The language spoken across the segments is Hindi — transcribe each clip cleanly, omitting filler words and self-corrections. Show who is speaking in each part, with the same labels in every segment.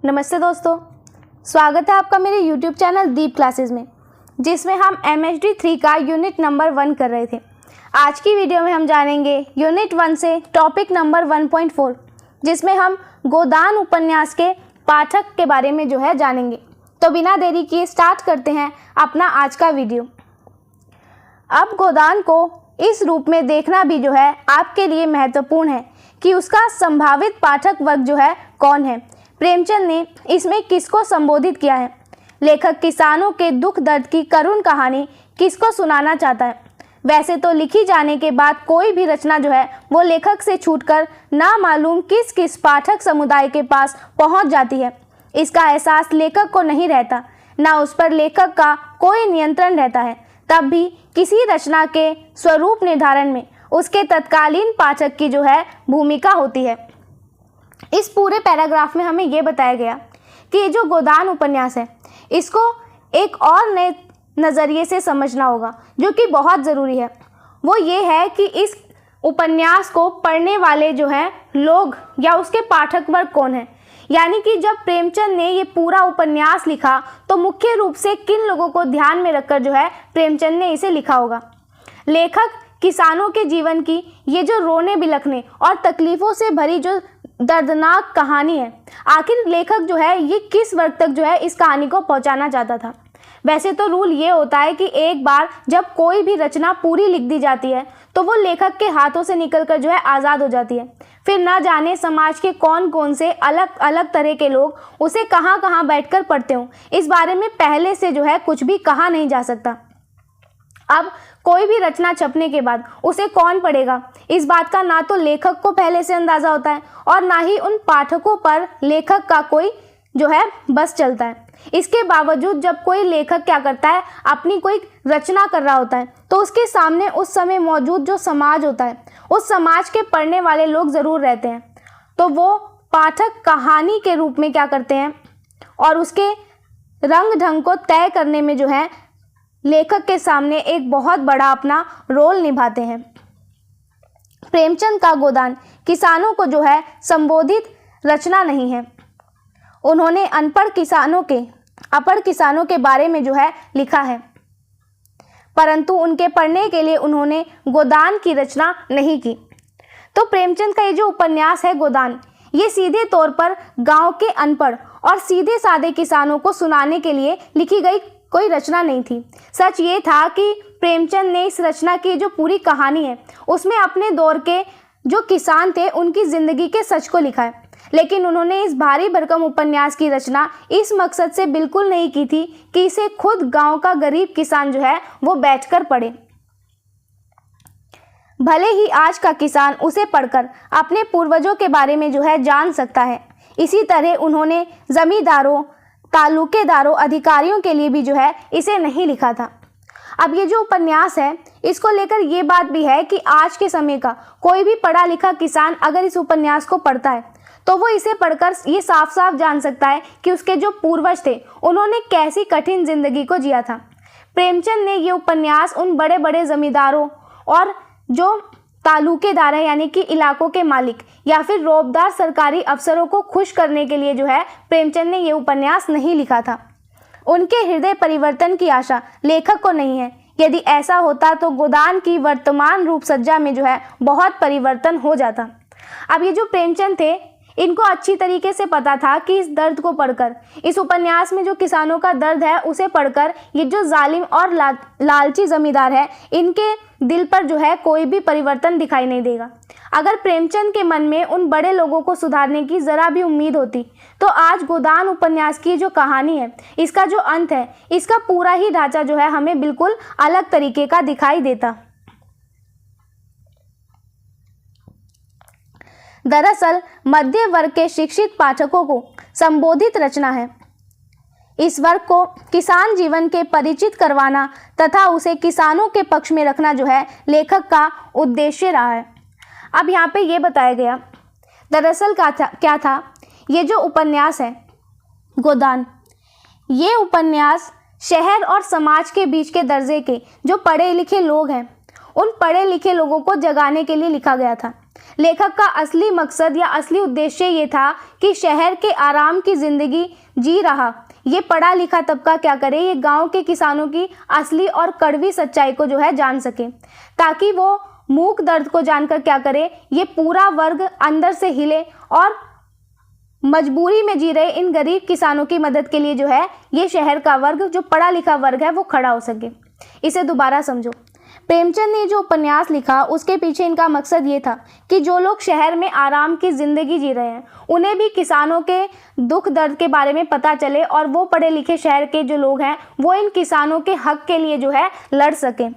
Speaker 1: नमस्ते दोस्तों, स्वागत है आपका मेरे YouTube चैनल दीप क्लासेस में, जिसमें हम MHD 3 का यूनिट नंबर 1 कर रहे थे। आज की वीडियो में हम जानेंगे यूनिट 1 से टॉपिक नंबर 1.4, जिसमें हम गोदान उपन्यास के पाठक के बारे में जानेंगे। तो बिना देरी किए स्टार्ट करते हैं अपना आज का वीडियो। अब गोदान को इस रूप में देखना भी आपके लिए महत्वपूर्ण है कि उसका संभावित पाठक वर्ग कौन है। प्रेमचंद ने इसमें किसको संबोधित किया है। लेखक किसानों के दुख दर्द की करुण कहानी किसको सुनाना चाहता है। वैसे तो लिखी जाने के बाद कोई भी रचना वो लेखक से छूटकर ना मालूम किस किस पाठक समुदाय के पास पहुंच जाती है। इसका एहसास लेखक को नहीं रहता, ना उस पर लेखक का कोई नियंत्रण रहता है। तब भी किसी रचना के स्वरूप निर्धारण में उसके तत्कालीन पाठक की भूमिका होती है। इस पूरे पैराग्राफ में हमें ये बताया गया कि ये जो गोदान उपन्यास है, इसको एक और नए नज़रिए से समझना होगा, जो कि बहुत ज़रूरी है। वो ये है कि इस उपन्यास को पढ़ने वाले लोग या उसके पाठक वर्ग कौन है। यानी कि जब प्रेमचंद ने ये पूरा उपन्यास लिखा तो मुख्य रूप से किन लोगों को ध्यान में रखकर प्रेमचंद ने इसे लिखा होगा। लेखक किसानों के जीवन की ये जो रोने बिलखने और तकलीफ़ों से भरी जो दर्दनाक कहानी है, आखिर लेखक ये किस वर्ग तक इस कहानी को पहुंचाना चाहता था। वैसे तो रूल ये होता है कि एक बार जब कोई भी रचना पूरी लिख दी जाती है तो वो लेखक के हाथों से निकलकर आज़ाद हो जाती है। फिर ना जाने समाज के कौन कौन से अलग अलग तरह के लोग उसे कहाँ कहाँ बैठकर पढ़ते हों, इस बारे में पहले से कुछ भी कहा नहीं जा सकता। अब कोई भी रचना छपने के बाद उसे कौन पढ़ेगा, इस बात का ना तो लेखक को पहले से अंदाज़ा होता है और ना ही उन पाठकों पर लेखक का कोई बस चलता है। इसके बावजूद जब कोई लेखक क्या करता है, अपनी कोई रचना कर रहा होता है, तो उसके सामने उस समय मौजूद जो समाज होता है, उस समाज के पढ़ने वाले लोग ज़रूर रहते हैं। तो वो पाठक कहानी के रूप में क्या करते हैं और उसके रंग ढंग को तय करने में लेखक के सामने एक बहुत बड़ा अपना रोल निभाते हैं। प्रेमचंद का गोदान किसानों को संबोधित रचना नहीं है। उन्होंने अपढ़ किसानों के बारे में लिखा है, परंतु उनके पढ़ने के लिए उन्होंने गोदान की रचना नहीं की। तो प्रेमचंद का ये जो उपन्यास है गोदान, ये सीधे तौर पर गांव के अनपढ़ और सीधे साधे किसानों को सुनाने के लिए लिखी गई कोई रचना नहीं थी। सच ये था कि प्रेमचंद ने इस रचना की जो पूरी कहानी है, उसमें अपने दौर के जो किसान थे उनकी ज़िंदगी के सच को लिखा है। लेकिन उन्होंने इस भारी भरकम उपन्यास की रचना इस मकसद से बिल्कुल नहीं की थी कि इसे खुद गांव का गरीब किसान वो बैठकर पढ़े। भले ही आज का किसान उसे पढ़कर अपने पूर्वजों के बारे में जान सकता है, इसी तरह उन्होंने जमींदारों, तालुकेदारों, अधिकारियों के लिए भी इसे नहीं लिखा था। अब ये जो उपन्यास है, इसको लेकर ये बात भी है कि आज के समय का कोई भी पढ़ा लिखा किसान अगर इस उपन्यास को पढ़ता है तो वो इसे पढ़कर ये साफ साफ जान सकता है कि उसके जो पूर्वज थे उन्होंने कैसी कठिन जिंदगी को जिया था। प्रेमचंद ने ये उपन्यास उन बड़े बड़े जमींदारों और जो तालुकेदार हैं, यानी कि इलाकों के मालिक या फिर रौबदार सरकारी अफसरों को खुश करने के लिए प्रेमचंद ने ये उपन्यास नहीं लिखा था। उनके हृदय परिवर्तन की आशा लेखक को नहीं है। यदि ऐसा होता तो गोदान की वर्तमान रूप सज्जा में बहुत परिवर्तन हो जाता। अब ये जो प्रेमचंद थे, इनको अच्छी तरीके से पता था कि इस दर्द को पढ़कर, इस उपन्यास में जो किसानों का दर्द है उसे पढ़कर ये जो जालिम और लालची जमींदार है, इनके दिल पर कोई भी परिवर्तन दिखाई नहीं देगा। अगर प्रेमचंद के मन में उन बड़े लोगों को सुधारने की ज़रा भी उम्मीद होती तो आज गोदान उपन्यास की जो कहानी है, इसका जो अंत है, इसका पूरा ही ढांचा हमें बिल्कुल अलग तरीके का दिखाई देता। दरअसल मध्य वर्ग के शिक्षित पाठकों को संबोधित रचना है। इस वर्ग को किसान जीवन के परिचित करवाना तथा उसे किसानों के पक्ष में रखना लेखक का उद्देश्य रहा है। अब यहाँ पे ये बताया गया, दरअसल क्या था ये जो उपन्यास है गोदान, ये उपन्यास शहर और समाज के बीच के दर्जे के जो पढ़े लिखे लोग हैं, उन पढ़े लिखे लोगों को जगाने के लिए लिखा गया था। लेखक का असली मकसद या असली उद्देश्य ये था कि शहर के आराम की ज़िंदगी जी रहा ये पढ़ा लिखा तबका क्या करे, ये गांव के किसानों की असली और कड़वी सच्चाई को जो है जान सके, ताकि वो मूक दर्द को जानकर क्या करे, ये पूरा वर्ग अंदर से हिले और मजबूरी में जी रहे इन गरीब किसानों की मदद के लिए जो है ये शहर का वर्ग, जो पढ़ा लिखा वर्ग है, वो खड़ा हो सके। इसे दोबारा समझो। प्रेमचंद ने जो उपन्यास लिखा उसके पीछे इनका मकसद ये था कि जो लोग शहर में आराम की ज़िंदगी जी रहे हैं उन्हें भी किसानों के दुख दर्द के बारे में पता चले और वो पढ़े लिखे शहर के जो लोग हैं वो इन किसानों के हक के लिए जो है लड़ सकें।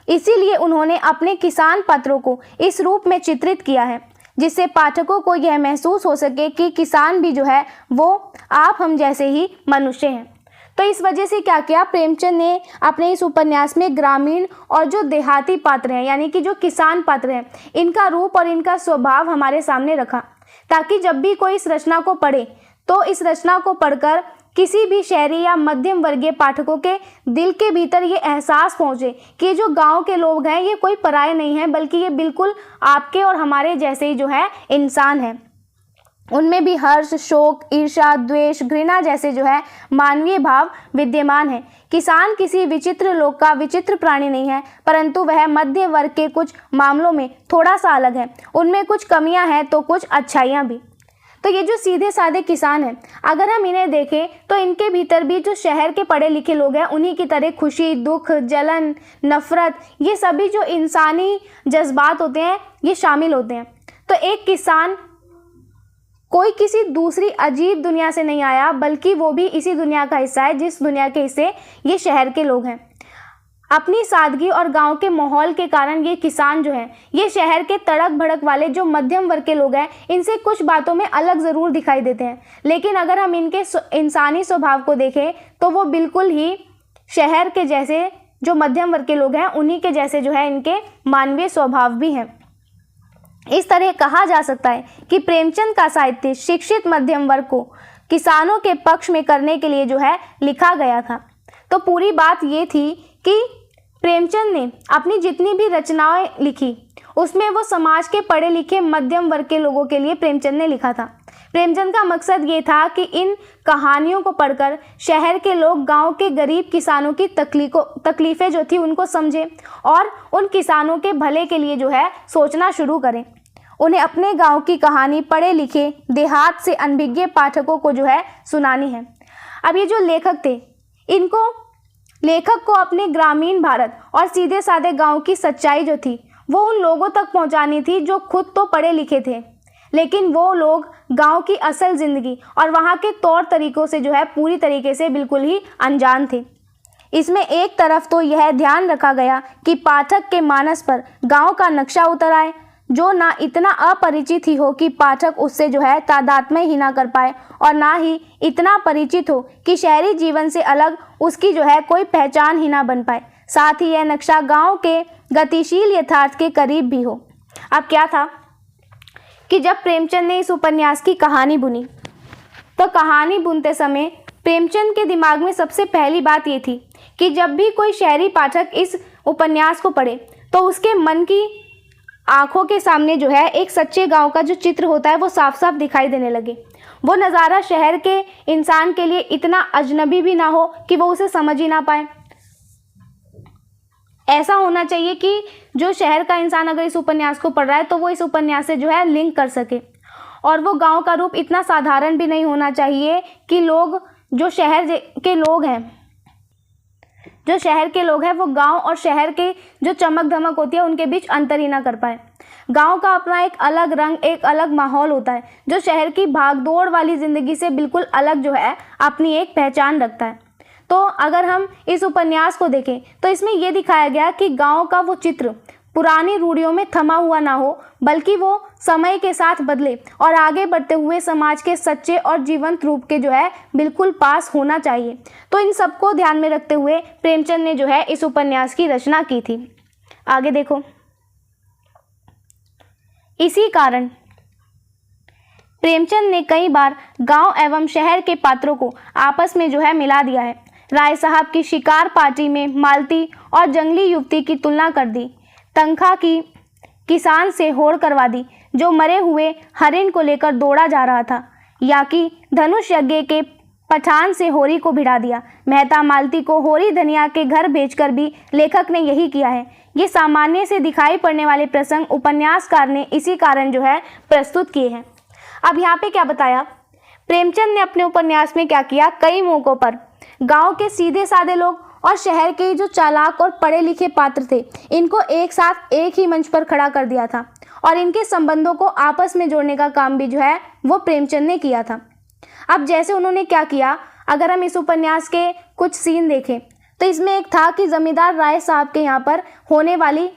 Speaker 1: इसीलिए उन्होंने अपने किसान पात्रों को इस रूप में चित्रित किया है जिससे पाठकों को यह महसूस हो सके कि किसान भी जो है वो आप हम जैसे ही मनुष्य हैं। तो इस वजह से क्या किया, प्रेमचंद ने अपने इस उपन्यास में ग्रामीण और जो देहाती पात्र हैं यानी कि जो किसान पात्र हैं इनका रूप और इनका स्वभाव हमारे सामने रखा, ताकि जब भी कोई इस रचना को पढ़े तो इस रचना को पढ़कर किसी भी शहरी या मध्यम वर्गीय पाठकों के दिल के भीतर ये एहसास पहुँचे कि जो गाँव के लोग हैं ये कोई पराये नहीं हैं, बल्कि ये बिल्कुल आपके और हमारे जैसे ही जो है इंसान हैं। उनमें भी हर्ष, शोक, ईर्ष्या, द्वेष, घृणा जैसे जो है मानवीय भाव विद्यमान है। किसान किसी विचित्र लोक का विचित्र प्राणी नहीं है, परंतु वह मध्य वर्ग के कुछ मामलों में थोड़ा सा अलग है। उनमें कुछ कमियां हैं तो कुछ अच्छाइयां भी। तो ये जो सीधे साधे किसान हैं, अगर हम इन्हें देखें तो इनके भीतर भी जो शहर के पढ़े लिखे लोग हैं उन्हीं की तरह खुशी, दुख, जलन, नफरत, ये सभी जो इंसानी जज्बात होते हैं ये शामिल होते हैं। तो एक किसान कोई किसी दूसरी अजीब दुनिया से नहीं आया, बल्कि वो भी इसी दुनिया का हिस्सा है जिस दुनिया के हिस्से ये शहर के लोग हैं। अपनी सादगी और गांव के माहौल के कारण ये किसान जो हैं ये शहर के तड़क भड़क वाले जो मध्यम वर्ग के लोग हैं इनसे कुछ बातों में अलग ज़रूर दिखाई देते हैं, लेकिन अगर हम इनके इंसानी स्वभाव को देखें तो वो बिल्कुल ही शहर के जैसे जो मध्यम वर्ग के लोग हैं उन्हीं के जैसे जो है इनके मानवीय स्वभाव भी हैं। इस तरह कहा जा सकता है कि प्रेमचंद का साहित्य शिक्षित मध्यम वर्ग को किसानों के पक्ष में करने के लिए जो है लिखा गया था। तो पूरी बात ये थी कि प्रेमचंद ने अपनी जितनी भी रचनाएं लिखी उसमें वो समाज के पढ़े लिखे मध्यम वर्ग के लोगों के लिए प्रेमचंद ने लिखा था। प्रेमचंद का मकसद ये था कि इन कहानियों को पढ़कर शहर के लोग गांव के गरीब किसानों की तकलीफ़ें जो थी उनको समझें और उन किसानों के भले के लिए जो है सोचना शुरू करें। उन्हें अपने गांव की कहानी पढ़े लिखे देहात से अनभिज्ञ पाठकों को जो है सुनानी है। अब ये जो लेखक थे लेखक को अपने ग्रामीण भारत और सीधे साधे गांव की सच्चाई जो थी वो उन लोगों तक पहुंचानी थी जो खुद तो पढ़े लिखे थे, लेकिन वो लोग गांव की असल ज़िंदगी और वहाँ के तौर तरीक़ों से जो है पूरी तरीके से बिल्कुल ही अनजान थे। इसमें एक तरफ तो यह ध्यान रखा गया कि पाठक के मानस पर गांव का नक्शा उतर आए जो ना इतना अपरिचित ही हो कि पाठक उससे जो है तादात्म्य ही ना कर पाए और ना ही इतना परिचित हो कि शहरी जीवन से अलग उसकी जो है कोई पहचान ही ना बन पाए। साथ ही यह नक्शा गांव के गतिशील यथार्थ के करीब भी हो। अब क्या था कि जब प्रेमचंद ने इस उपन्यास की कहानी बुनी तो कहानी बुनते समय प्रेमचंद के दिमाग में सबसे पहली बात ये थी कि जब भी कोई शहरी पाठक इस उपन्यास को पढ़े तो उसके मन की आंखों के सामने जो है एक सच्चे गांव का जो चित्र होता है वो साफ साफ दिखाई देने लगे। वो नज़ारा शहर के इंसान के लिए इतना अजनबी भी ना हो कि वो उसे समझ ही ना पाए। ऐसा होना चाहिए कि जो शहर का इंसान अगर इस उपन्यास को पढ़ रहा है तो वो इस उपन्यास से जो है लिंक कर सके। और वो गांव का रूप इतना साधारण भी नहीं होना चाहिए कि लोग जो शहर के लोग हैं वो गांव और शहर के जो चमक धमक होती है उनके बीच अंतर ही ना कर पाए। गांव का अपना एक अलग रंग, एक अलग माहौल होता है जो शहर की भागदौड़ वाली ज़िंदगी से बिल्कुल अलग जो है अपनी एक पहचान रखता है। तो अगर हम इस उपन्यास को देखें तो इसमें यह दिखाया गया कि गांव का वो चित्र पुरानी रूढ़ियों में थमा हुआ ना हो, बल्कि वो समय के साथ बदले और आगे बढ़ते हुए समाज के सच्चे और जीवंत रूप के जो है बिल्कुल पास होना चाहिए। तो इन सबको ध्यान में रखते हुए प्रेमचंद ने जो है इस उपन्यास की रचना की थी। आगे देखो, इसी कारण प्रेमचंद ने कई बार गांव एवं शहर के पात्रों को आपस में जो है मिला दिया है। राय साहब की शिकार पार्टी में मालती और जंगली युवती की तुलना कर दी, तनख्वाह की किसान से होड़ करवा दी, जो मरे हुए हरिण को लेकर दौड़ा जा रहा था, या कि धनुष यज्ञ के पठान से होरी को भिड़ा दिया। मेहता मालती को होरी धनिया के घर भेजकर भी लेखक ने यही किया है। ये सामान्य से दिखाई पड़ने वाले प्रसंग उपन्यासकार ने इसी कारण जो है प्रस्तुत किए हैं। अब यहाँ पे क्या बताया, प्रेमचंद ने अपने उपन्यास में क्या किया, कई मौकों पर गांव के सीधे साधे लोग और शहर के जो चालाक और पढ़े लिखे पात्र थे, इनको एक साथ एक ही मंच पर खड़ा कर दिया था और इनके संबंधों को आपस में जोड़ने का काम भी जो है वो प्रेमचंद ने किया था। अब जैसे उन्होंने क्या किया, अगर हम इस उपन्यास के कुछ सीन देखें तो इसमें एक था कि जमींदार राय साहब के यहाँ पर होने वाली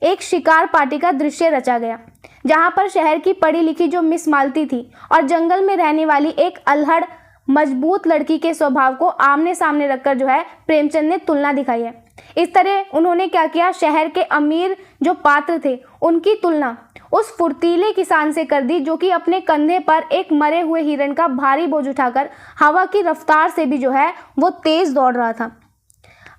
Speaker 1: एक शिकार पार्टी का दृश्य रचा गया, जहाँ पर शहर की पढ़ी लिखी जो मिस मालती थी और जंगल में रहने वाली एक अल्हड़ मजबूत लड़की के स्वभाव को आमने सामने रखकर जो है प्रेमचंद ने तुलना दिखाई है। इस तरह उन्होंने क्या किया, शहर के अमीर जो पात्र थे उनकी तुलना उस फुर्तीले किसान से कर दी, जो कि अपने कंधे पर एक मरे हुए हिरण का भारी बोझ उठाकर हवा की रफ्तार से भी जो है वो तेज दौड़ रहा था।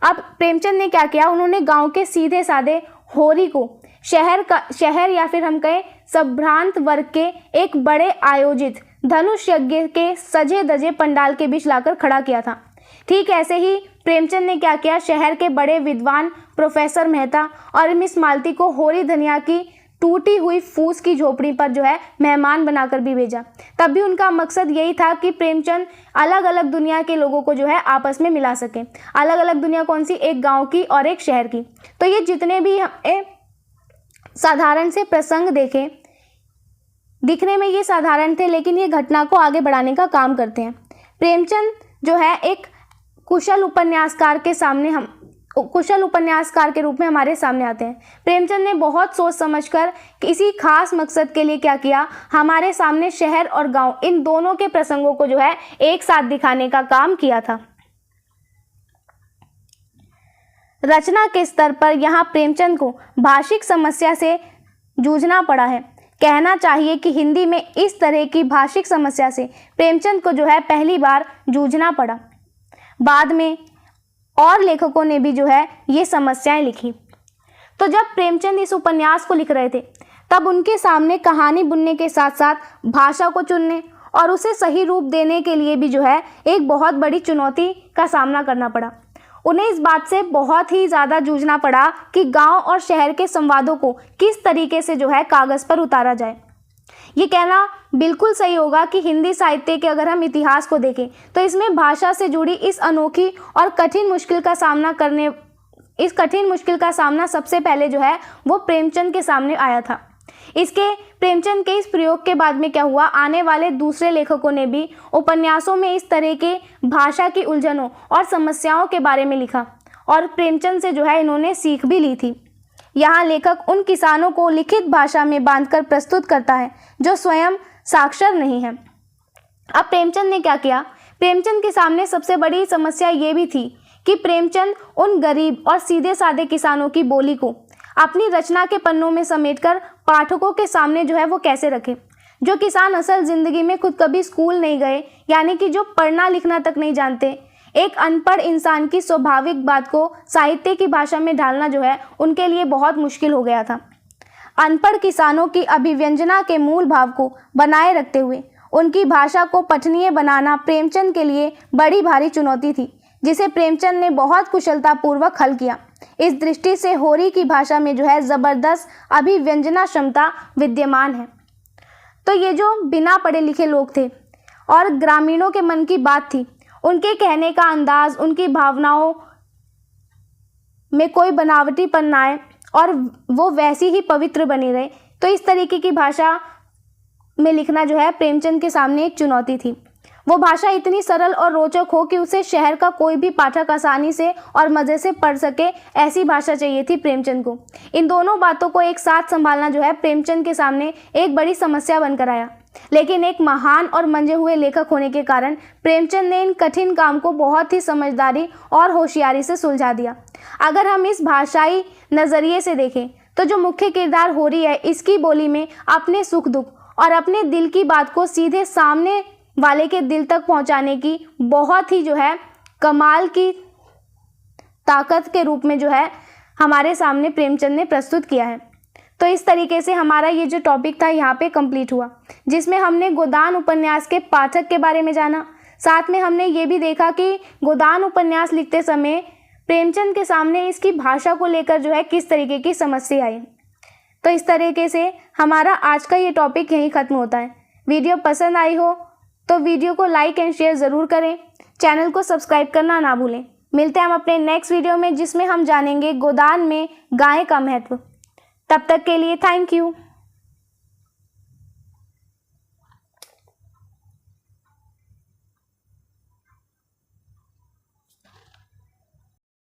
Speaker 1: अब प्रेमचंद ने क्या किया, उन्होंने गांव के सीधे साधे होरी को शहर या फिर हम कहें संभ्रांत वर्ग के एक बड़े आयोजित धनुष यज्ञ के सजे धजे पंडाल के बीच लाकर खड़ा किया था। ठीक ऐसे ही प्रेमचंद ने क्या किया, शहर के बड़े विद्वान प्रोफेसर मेहता और मिस मालती को होरी धनिया की टूटी हुई फूस की झोपड़ी पर जो है मेहमान बनाकर भी भेजा। तब भी उनका मकसद यही था कि प्रेमचंद अलग अलग दुनिया के लोगों को जो है आपस में मिला सके। अलग अलग दुनिया कौन सी, एक गांव की और एक शहर की। तो ये जितने भी साधारण से प्रसंग देखे, दिखने में ये साधारण थे, लेकिन ये घटना को आगे बढ़ाने का काम करते हैं। प्रेमचंद जो है एक कुशल उपन्यासकार के रूप में हमारे सामने आते हैं। प्रेमचंद ने बहुत सोच समझकर किसी खास मकसद के लिए क्या किया, हमारे सामने शहर और गांव इन दोनों के प्रसंगों को जो है एक साथ दिखाने का काम किया था। रचना के स्तर पर यहाँ प्रेमचंद को भाषिक समस्या से जूझना पड़ा है। कहना चाहिए कि हिंदी में इस तरह की भाषिक समस्या से प्रेमचंद को जो है पहली बार जूझना पड़ा। बाद में और लेखकों ने भी जो है ये समस्याएं लिखी। तो जब प्रेमचंद इस उपन्यास को लिख रहे थे, तब उनके सामने कहानी बुनने के साथ साथ भाषा को चुनने और उसे सही रूप देने के लिए भी जो है एक बहुत बड़ी चुनौती का सामना करना पड़ा। उन्हें इस बात से बहुत ही ज़्यादा जूझना पड़ा कि गांव और शहर के संवादों को किस तरीके से जो है कागज़ पर उतारा जाए। ये कहना बिल्कुल सही होगा कि हिंदी साहित्य के अगर हम इतिहास को देखें तो इसमें भाषा से जुड़ी इस अनोखी और कठिन मुश्किल का सामना सबसे पहले जो है वो प्रेमचंद के सामने आया था। प्रेमचंद के इस प्रयोग के बाद में क्या हुआ, आने वाले दूसरे लेखकों ने भी उपन्यासों में इस तरह के भाषा की उलझनों और समस्याओं के बारे में लिखा और प्रेमचंद से जो है इन्होंने सीख भी ली थी। यहाँ लेखक उन किसानों को लिखित भाषा में बांधकर प्रस्तुत करता है जो स्वयं साक्षर नहीं है। अब प्रेमचंद ने क्या किया, प्रेमचंद के सामने सबसे बड़ी समस्या ये भी थी कि प्रेमचंद उन गरीब और सीधे साधे किसानों की बोली को अपनी रचना के पन्नों में समेटकर पाठकों के सामने जो है वो कैसे रखे। जो किसान असल जिंदगी में खुद कभी स्कूल नहीं गए, यानी कि जो पढ़ना लिखना तक नहीं जानते, एक अनपढ़ इंसान की स्वाभाविक बात को साहित्य की भाषा में ढालना जो है उनके लिए बहुत मुश्किल हो गया था। अनपढ़ किसानों की अभिव्यंजना के मूल भाव को बनाए रखते हुए उनकी भाषा को पठनीय बनाना प्रेमचंद के लिए बड़ी भारी चुनौती थी, जिसे प्रेमचंद ने बहुत कुशलतापूर्वक हल किया। इस दृष्टि से होरी की भाषा में जो है ज़बरदस्त अभिव्यंजना क्षमता विद्यमान है। तो ये जो बिना पढ़े लिखे लोग थे और ग्रामीणों के मन की बात थी, उनके कहने का अंदाज, उनकी भावनाओं में कोई बनावटीपन ना आए और वो वैसी ही पवित्र बनी रहे, तो इस तरीके की भाषा में लिखना जो है प्रेमचंद के सामने एक चुनौती थी। वो भाषा इतनी सरल और रोचक हो कि उसे शहर का कोई भी पाठक आसानी से और मज़े से पढ़ सके, ऐसी भाषा चाहिए थी प्रेमचंद को। इन दोनों बातों को एक साथ संभालना जो है प्रेमचंद के सामने एक बड़ी समस्या बनकर आया। लेकिन एक महान और मंजे हुए लेखक होने के कारण प्रेमचंद ने इन कठिन काम को बहुत ही समझदारी और होशियारी से सुलझा दिया। अगर हम इस भाषाई नज़रिए से देखें तो जो मुख्य किरदार होरी है, इसकी बोली में अपने सुख दुख और अपने दिल की बात को सीधे सामने वाले के दिल तक पहुंचाने की बहुत ही जो है कमाल की ताकत के रूप में जो है हमारे सामने प्रेमचंद ने प्रस्तुत किया है। तो इस तरीके से हमारा ये जो टॉपिक था यहाँ पे कंप्लीट हुआ, जिसमें हमने गोदान उपन्यास के पाठक के बारे में जाना। साथ में हमने ये भी देखा कि गोदान उपन्यास लिखते समय प्रेमचंद के सामने इसकी भाषा को लेकर जो है किस तरीके की समस्या आई। तो इस तरीके से हमारा आज का ये टॉपिक यहीं ख़त्म होता है। वीडियो पसंद आई हो तो वीडियो को लाइक एंड शेयर ज़रूर करें, चैनल को सब्सक्राइब करना ना भूलें। मिलते हैं हम अपने नेक्स्ट वीडियो में, जिसमें हम जानेंगे गोदान में गाय का महत्व। तब तक के लिए थैंक यू।